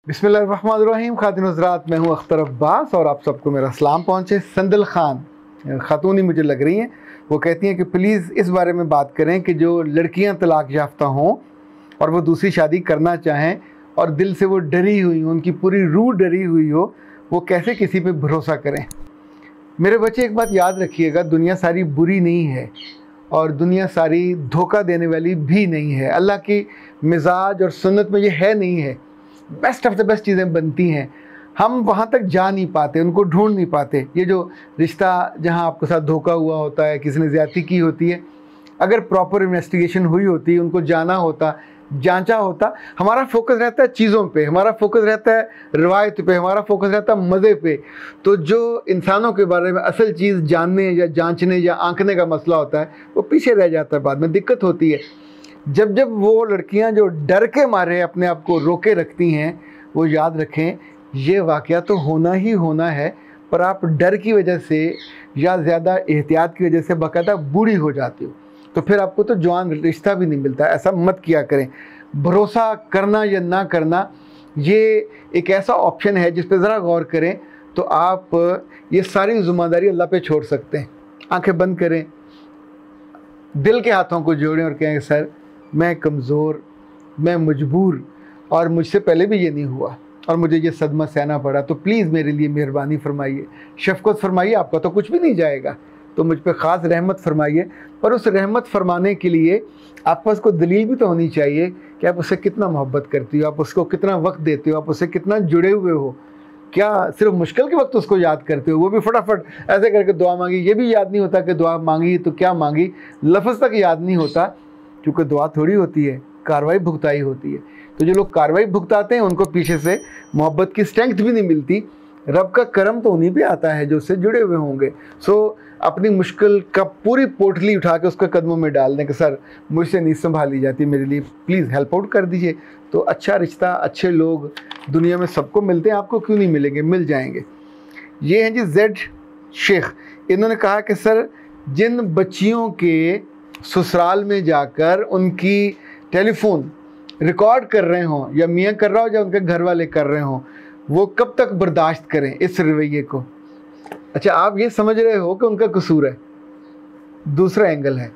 बिस्मिल्लाहिर्रहमानिर्रहीम। खातिन हज़रात, मैं हूँ अख्तर अब्बास और आप सबको मेरा सलाम पहुँचे। संदल खान खातून ही मुझे लग रही हैं, वो कहती हैं कि प्लीज़ इस बारे में बात करें कि जो लड़कियाँ तलाक याफ्ता हों और वो दूसरी शादी करना चाहें और दिल से वो डरी हुई हों, उनकी पूरी रूह डरी हुई हो, वो कैसे किसी पे भरोसा करें। मेरे बच्चे, एक बात याद रखिएगा, दुनिया सारी बुरी नहीं है और दुनिया सारी धोखा देने वाली भी नहीं है। अल्लाह की मिजाज और सुन्नत में ये है नहीं है। बेस्ट ऑफ द बेस्ट चीज़ें बनती हैं, हम वहाँ तक जा नहीं पाते, उनको ढूंढ नहीं पाते। ये जो रिश्ता जहाँ आपके साथ धोखा हुआ होता है, किसी ने ज़्यादती की होती है, अगर प्रॉपर इन्वेस्टिगेशन हुई होती, उनको जाना होता, जांचा होता। हमारा फोकस रहता है चीज़ों पे, हमारा फोकस रहता है रिवायत पे, हमारा फोकस रहता है मज़े पे। तो जो इंसानों के बारे में असल चीज़ जानने या जांचने या आंकने का मसला होता है, वो पीछे रह जाता है, बाद में दिक्कत होती है। जब जब वो लड़कियां जो डर के मारे अपने आप को रोके रखती हैं, वो याद रखें ये वाक़या तो होना ही होना है, पर आप डर की वजह से या ज़्यादा एहतियात की वजह से बाकायदा बूढ़ी हो जाती हो, तो फिर आपको तो जवान रिश्ता भी नहीं मिलता। ऐसा मत किया करें। भरोसा करना या ना करना ये एक ऐसा ऑप्शन है जिस पर ज़रा गौर करें तो आप ये सारी ज़िम्मेदारी अल्लाह पे छोड़ सकते हैं। आंखें बंद करें, दिल के हाथों को जोड़ें और कहें सर मैं कमज़ोर, मैं मजबूर और मुझसे पहले भी ये नहीं हुआ और मुझे ये सदमा सहना पड़ा, तो प्लीज़ मेरे लिए मेहरबानी फरमाइए, शफ़क़त फरमाइए। आपका तो कुछ भी नहीं जाएगा, तो मुझ पर ख़ास रहमत फरमाइए। पर उस रहमत फरमाने के लिए आपके पास कोई दलील भी तो होनी चाहिए कि आप उससे कितना मोहब्बत करती हो, आप उसको कितना वक्त देते हो, आप उससे कितना जुड़े हुए हो। क्या सिर्फ मुश्किल के वक्त उसको याद करते हो, वो भी फटाफट ऐसे करके दुआ मांगी? ये भी याद नहीं होता कि दुआ मांगी तो क्या मांगी, लफ्ज़ तक याद नहीं होता, क्योंकि दुआ थोड़ी होती है, कार्रवाई भुगताई होती है। तो जो लोग कार्रवाई भुगताते हैं उनको पीछे से मोहब्बत की स्ट्रेंथ भी नहीं मिलती। रब का करम तो उन्हीं पे आता है जो उससे जुड़े हुए होंगे। सो अपनी मुश्किल का पूरी पोटली उठा के उसके कदमों में डाल दें कि सर मुझसे नहीं संभाली जाती, मेरे लिए प्लीज़ हेल्प आउट कर दीजिए। तो अच्छा रिश्ता, अच्छे लोग दुनिया में सबको मिलते हैं, आपको क्यों नहीं मिलेंगे? मिल जाएंगे। ये हैं जी जेड शेख। इन्होंने कहा कि सर जिन बच्चियों के ससुराल में जाकर उनकी टेलीफोन रिकॉर्ड कर रहे हों, या मियाँ कर रहा हो या उनके घर वाले कर रहे हों, वो कब तक बर्दाश्त करें इस रवैये को? अच्छा, आप ये समझ रहे हो कि उनका कसूर है। दूसरा एंगल है,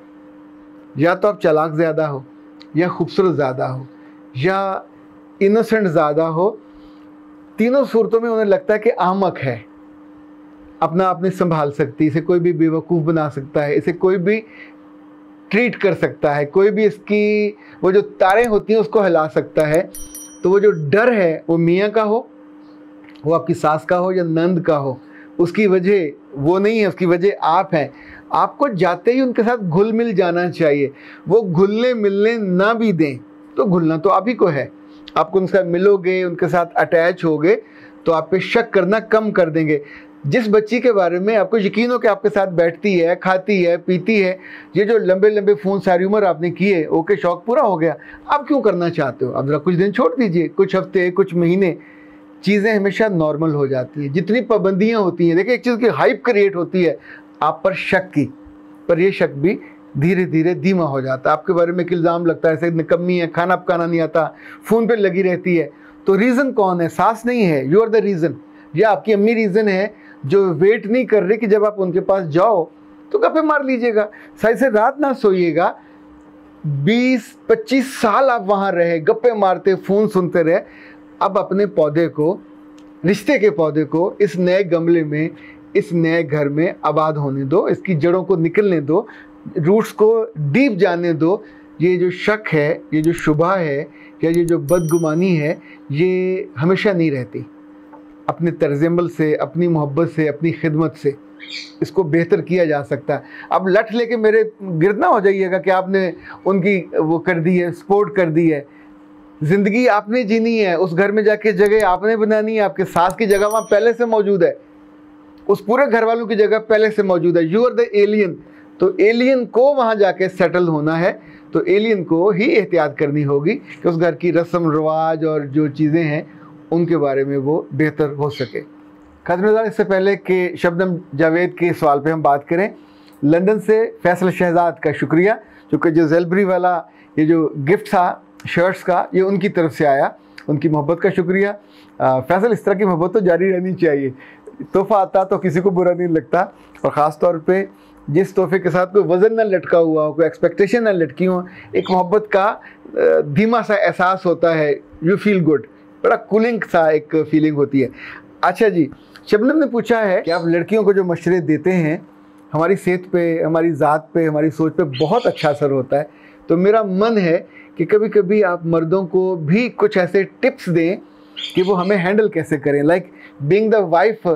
या तो आप चालाक ज़्यादा हो, या खूबसूरत ज़्यादा हो, या इनोसेंट ज़्यादा हो। तीनों सूरतों में उन्हें लगता है कि अहमक है, अपना आप नहीं संभाल सकती, इसे कोई भी बेवकूफ़ बना सकता है, इसे कोई भी ट्रीट कर सकता है, कोई भी इसकी वो जो तारें होती हैं उसको हिला सकता है। तो वो जो डर है, वो मियाँ का हो, वो आपकी सास का हो या नंद का हो, उसकी वजह वो नहीं है, उसकी वजह आप हैं। आपको जाते ही उनके साथ घुल मिल जाना चाहिए। वो घुलने मिलने ना भी दें तो घुलना तो आप ही को है। आपको उनके साथ मिलोगे, उनके साथ अटैच होगे तो आप पे शक करना कम कर देंगे। जिस बच्ची के बारे में आपको यकीन हो कि आपके साथ बैठती है, खाती है, पीती है, ये जो लंबे लंबे फ़ोन सारी उम्र आपने किए, ओके शौक़ पूरा हो गया, आप क्यों करना चाहते हो? अब ज़रा कुछ दिन छोड़ दीजिए, कुछ हफ्ते, कुछ महीने, चीज़ें हमेशा नॉर्मल हो जाती हैं। जितनी पाबंदियाँ होती हैं, देखिए एक चीज़ की हाइप क्रिएट होती है आप पर शक की, पर यह शक भी धीरे धीरे धीमा हो जाता है। आपके बारे में एक इल्ज़ाम लगता है, ऐसे निकम्मी है, खाना पकाना नहीं आता, फ़ोन पर लगी रहती है। तो रीज़न कौन है? सास नहीं है, यू आर द रीज़न, या आपकी अम्मी रीज़न है जो वेट नहीं कर रही कि जब आप उनके पास जाओ तो गप्पे मार लीजिएगा। सही से रात ना सोइएगा, 20-25 साल आप वहाँ रहे, गप्पे मारते, फ़ोन सुनते रहे। अब अपने पौधे को, रिश्ते के पौधे को इस नए गमले में, इस नए घर में आबाद होने दो, इसकी जड़ों को निकलने दो, रूट्स को डीप जाने दो। ये जो शक है, ये जो शुबा है, या ये जो बदगुमानी है, ये हमेशा नहीं रहती। अपने तर्ज़-ए-अमल से, अपनी मोहब्बत से, अपनी खिदमत से इसको बेहतर किया जा सकता है। अब लठ लेके मेरे गिरद ना हो जाइएगा कि आपने उनकी वो कर दी है, सपोर्ट कर दी है। ज़िंदगी आपने जीनी है, उस घर में जाके जगह आपने बनानी है। आपके सास की जगह वहाँ पहले से मौजूद है, उस पूरे घर वालों की जगह पहले से मौजूद है। You are the alien. तो एलियन को वहाँ जाके सेटल होना है, तो एलियन को ही एहतियात करनी होगी कि उस घर की रस्म रवाज और जो चीज़ें हैं उनके बारे में वो बेहतर हो सके। खातिन, इससे पहले कि शबनम जावेद के सवाल पे हम बात करें, लंदन से फैसल शहजाद का शुक्रिया, क्योंकि जो ज़ेलबरी वाला ये जो गिफ्ट था शर्ट्स का, ये उनकी तरफ से आया। उनकी मोहब्बत का शुक्रिया। फैसल, इस तरह की मोहब्बत तो जारी रहनी चाहिए। तोहफ़ा आता तो किसी को बुरा नहीं लगता, और ख़ास तौर पे जिस तोहफे के साथ कोई वज़न ना लटका हुआ हो, कोई एक्सपेक्टेशन ना लटकी हो, एक मोहब्बत का धीमा सा एहसास होता है, यू फील गुड, बड़ा कूलिंग सा एक फीलिंग होती है। अच्छा जी, शबनम ने पूछा है कि आप लड़कियों को जो मशवरे देते हैं, हमारी सेहत पे, हमारी ज़ात पे, हमारी सोच पे बहुत अच्छा असर होता है। तो मेरा मन है कि कभी कभी आप मर्दों को भी कुछ ऐसे टिप्स दें कि वो हमें हैंडल कैसे करें। लाइक बीइंग द वाइफ,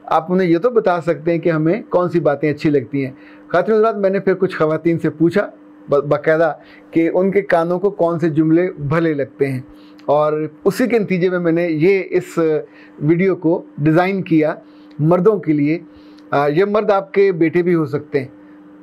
आप उन्हें ये तो बता सकते हैं कि हमें कौन सी बातें अच्छी लगती हैं। खातिन हज़रात, मैंने फिर कुछ ख़वातीन से पूछा बाकायदा कि उनके कानों को कौन से जुमले भले लगते हैं, और उसी के नतीजे में मैंने ये इस वीडियो को डिज़ाइन किया मर्दों के लिए। ये मर्द आपके बेटे भी हो सकते हैं,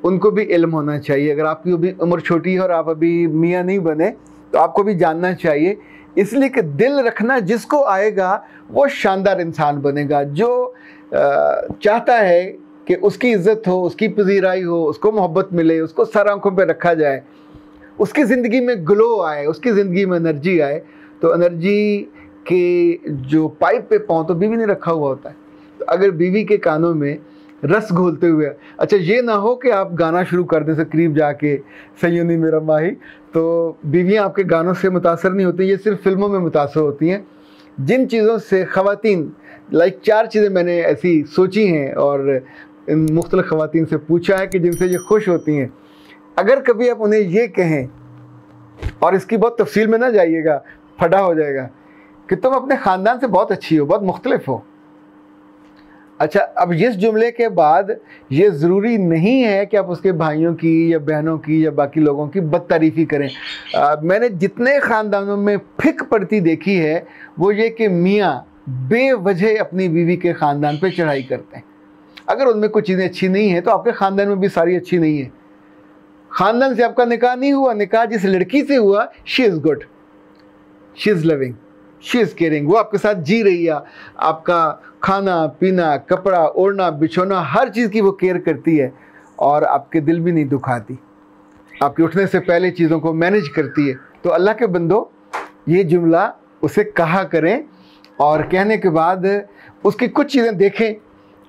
उनको भी इल्म होना चाहिए। अगर आपकी अभी उम्र छोटी है और आप अभी मियाँ नहीं बने, तो आपको भी जानना चाहिए, इसलिए कि दिल रखना जिसको आएगा वो शानदार इंसान बनेगा। जो चाहता है कि उसकी इज़्ज़त हो, उसकी पजीराई हो, उसको मोहब्बत मिले, उसको सर आंखों पे रखा जाए, उसकी ज़िंदगी में ग्लो आए, उसकी ज़िंदगी में एनर्जी आए, तो एनर्जी के जो पाइप पे पाँव तो बीवी ने रखा हुआ होता है। तो अगर बीवी के कानों में रस घोलते हुए, अच्छा ये ना हो कि आप गाना शुरू कर दें से करीब जाके सैयदी मेरा माही, तो बीवियाँ आपके गानों से मुतासर नहीं होती, ये सिर्फ फिल्मों में मुतासर होती हैं। जिन चीज़ों से ख़वातीन, लाइक 4 चीज़ें मैंने ऐसी सोची हैं और इन मुख्तलिफ़ ख़वातीन से पूछा है कि जिनसे ये खुश होती हैं। अगर कभी आप उन्हें ये कहें, और इसकी बहुत तफसील में ना जाइएगा, फटा हो जाएगा, कि तुम अपने ख़ानदान से बहुत अच्छी हो, बहुत मुख्तलिफ हो। अच्छा, अब इस जुमले के बाद ये ज़रूरी नहीं है कि आप उसके भाइयों की या बहनों की या बाकी लोगों की बदतारीफ़ी करें। मैंने जितने ख़ानदानों में फिक पड़ती देखी है, वो ये कि मियाँ बेवजह अपनी बीवी के ख़ानदान पे चढ़ाई करते हैं। अगर उनमें कुछ चीज़ें अच्छी नहीं हैं, तो आपके ख़ानदान में भी सारी अच्छी नहीं है। ख़ानदान से आपका निकाह नहीं हुआ, निकाह जिस लड़की से हुआ, she is good, she is loving, she is caring, वो आपके साथ जी रही है, आपका खाना पीना, कपड़ा ओढ़ना बिछोना, हर चीज़ की वो केयर करती है, और आपके दिल भी नहीं दुखाती, आपके उठने से पहले चीज़ों को मैनेज करती है। तो अल्लाह के बंदो, ये जुमला उसे कहा करें, और कहने के बाद उसकी कुछ चीज़ें देखें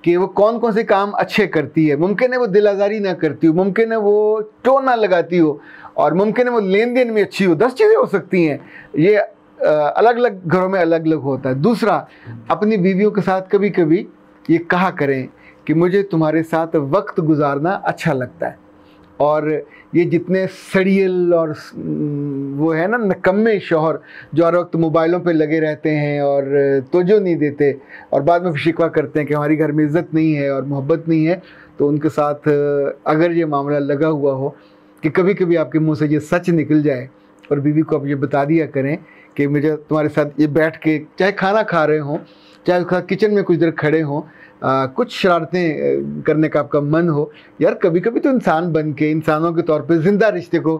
कि वो कौन कौन से काम अच्छे करती है। मुमकिन है वो दिल आज़ारी ना करती हो, मुमकिन है वो टोन ना लगाती हो, और मुमकिन है वो लेन देन में अच्छी हो। 10 चीज़ें हो सकती हैं, ये अलग अलग घरों में अलग अलग होता है। दूसरा, अपनी बीवियों के साथ कभी कभी ये कहा करें कि मुझे तुम्हारे साथ वक्त गुजारना अच्छा लगता है। और ये जितने सड़ियल और वो है ना नकम्मे शौहर जो हर वक्त मोबाइलों पे लगे रहते हैं और तवज्जो नहीं देते, और बाद में शिकवा करते हैं कि हमारी घर में इज़्ज़त नहीं है और मोहब्बत नहीं है, तो उनके साथ अगर ये मामला लगा हुआ हो कि कभी कभी आपके मुंह से ये सच निकल जाए, और बीवी को आप ये बता दिया करें कि मुझे तुम्हारे साथ ये बैठ के, चाहे खाना खा रहे हों, चाहे उसका किचन में कुछ देर खड़े हों, कुछ शरारतें करने का आपका मन हो, यार कभी कभी तो इंसान बन के, इंसानों के तौर पे ज़िंदा रिश्ते को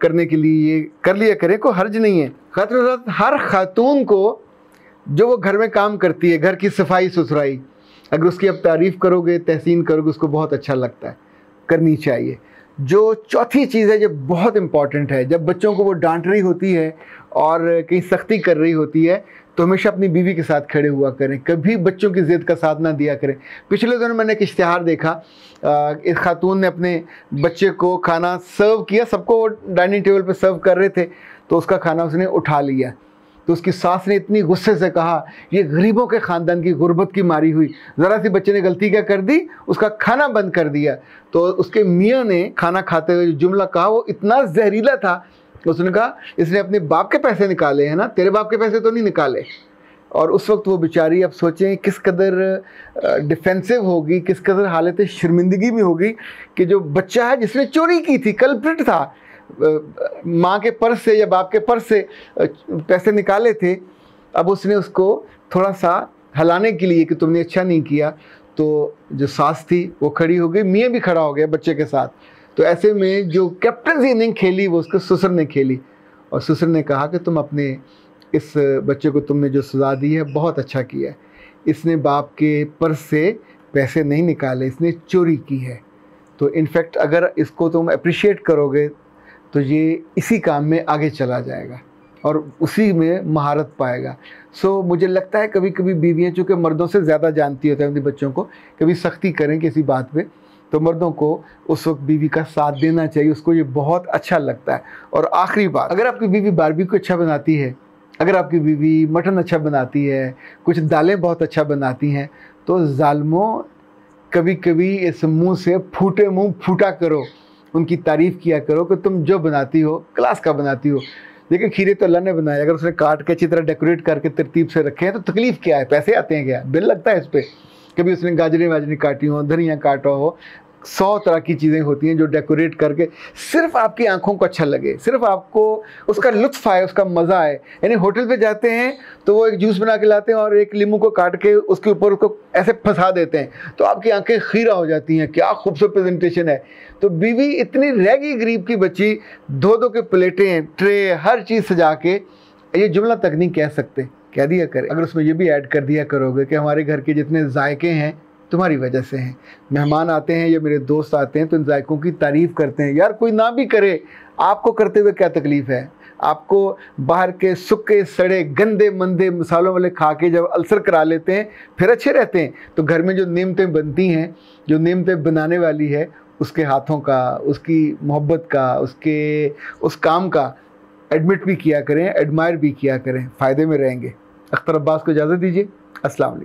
करने के लिए ये कर लिया करें, कोई हर्ज नहीं है। खातून, हर खातून को जो वो घर में काम करती है, घर की सफाई सुथराई, अगर उसकी आप तारीफ़ करोगे, तहसीन करोगे, उसको बहुत अच्छा लगता है, करनी चाहिए। जो चौथी चीज़ है, जो बहुत इम्पॉर्टेंट है, जब बच्चों को वो डांट रही होती है और कहीं सख्ती कर रही होती है, तो हमेशा अपनी बीवी के साथ खड़े हुआ करें, कभी बच्चों की ज़िद का साथ ना दिया करें। पिछले दिनों मैंने एक इश्तिहार देखा, एक खातून ने अपने बच्चे को खाना सर्व किया, सबको डाइनिंग टेबल पे सर्व कर रहे थे, तो उसका खाना उसने उठा लिया। तो उसकी सास ने इतनी गुस्से से कहा, ये गरीबों के ख़ानदान की गुर्बत की मारी हुई, ज़रा सी बच्चे ने गलती क्या कर दी, उसका खाना बंद कर दिया। तो उसके मियाँ ने खाना खाते हुए जो जुमला कहा वो इतना जहरीला था, उसने कहा इसने अपने बाप के पैसे निकाले हैं ना, तेरे बाप के पैसे तो नहीं निकाले। और उस वक्त वो बेचारी, अब सोचें किस कदर डिफेंसिव होगी, किस कदर हालत शर्मिंदगी में होगी कि जो बच्चा है जिसने चोरी की थी, कल्प्रिट था, माँ के पर्स से या बाप के पर्स से पैसे निकाले थे, अब उसने उसको थोड़ा सा हलाने के लिए कि तुमने अच्छा नहीं किया, तो जो सास थी वो खड़ी हो गई, मियाँ भी खड़ा हो गया बच्चे के साथ। तो ऐसे में जो कैप्टनसी इनिंग खेली वो उसके ससुर ने खेली, और ससुर ने कहा कि तुम अपने इस बच्चे को तुमने जो सज़ा दी है बहुत अच्छा किया है, इसने बाप के पर्स से पैसे नहीं निकाले, इसने चोरी की है। तो इनफैक्ट अगर इसको तुम अप्रिशिएट करोगे तो ये इसी काम में आगे चला जाएगा। और उसी में महारत पाएगा। सो मुझे लगता है कभी कभी बीवियाँ चूँकि मर्दों से ज़्यादा जानती होती हैं अपने बच्चों को, कभी सख्ती करें किसी बात पे तो मर्दों को उस वक्त बीवी का साथ देना चाहिए, उसको ये बहुत अच्छा लगता है। और आखिरी बात, अगर आपकी बीवी बारबेक्यू अच्छा बनाती है, अगर आपकी बीवी मटन अच्छा बनाती है, कुछ दालें बहुत अच्छा बनाती हैं, तो ज़ालिमों कभी कभी इस मुंह से फूटे मुंह फूटा करो, उनकी तारीफ़ किया करो कि तुम जो बनाती हो क्लास का बनाती हो। देखिए खीरे तो अल्लाह ने बनाए, अगर उसने काट के अच्छी तरह डेकोरेट करके तरतीब से रखे हैं तो तकलीफ़ क्या है, पैसे आते हैं क्या, बिल लगता है इस पर। कभी उसने गाजरें वाजरें काटी हो, धनिया काटा हो, 100 तरह की चीज़ें होती हैं जो डेकोरेट करके सिर्फ आपकी आंखों को अच्छा लगे, सिर्फ आपको उसका लुत्फ़ आए, उसका मज़ा आए। यानी होटल पे जाते हैं तो वो एक जूस बना के लाते हैं और एक नींबू को काट के उसके ऊपर उसको ऐसे फंसा देते हैं, तो आपकी आंखें खीरा हो जाती हैं, क्या खूबसूरत प्रेजेंटेशन है। तो बीवी इतनी रह गई गरीब की बच्ची, दो दो के प्लेटें, ट्रे, हर चीज़ सजा के, ये जुमला तक नहीं कह सकते, कह दिया करे। अगर उसमें ये भी ऐड कर दिया करोगे कि हमारे घर के जितने जायके हैं तुम्हारी वजह से हैं, मेहमान आते हैं या मेरे दोस्त आते हैं तो इन जायकों की तारीफ़ करते हैं, यार कोई ना भी करे, आपको करते हुए क्या तकलीफ़ है। आपको बाहर के सूखे सड़े गंदे मंदे मसालों वाले खा के जब अल्सर करा लेते हैं फिर अच्छे रहते हैं। तो घर में जो नेमतें बनती हैं, जो नेमतें बनाने वाली है, उसके हाथों का, उसकी मोहब्बत का, उसके उस काम का एडमिट भी किया करें, एडमायर भी किया करें, फ़ायदे में रहेंगे। अख्तर अब्बास को इजाज़त दीजिए। अस्सलाम वालेकुम।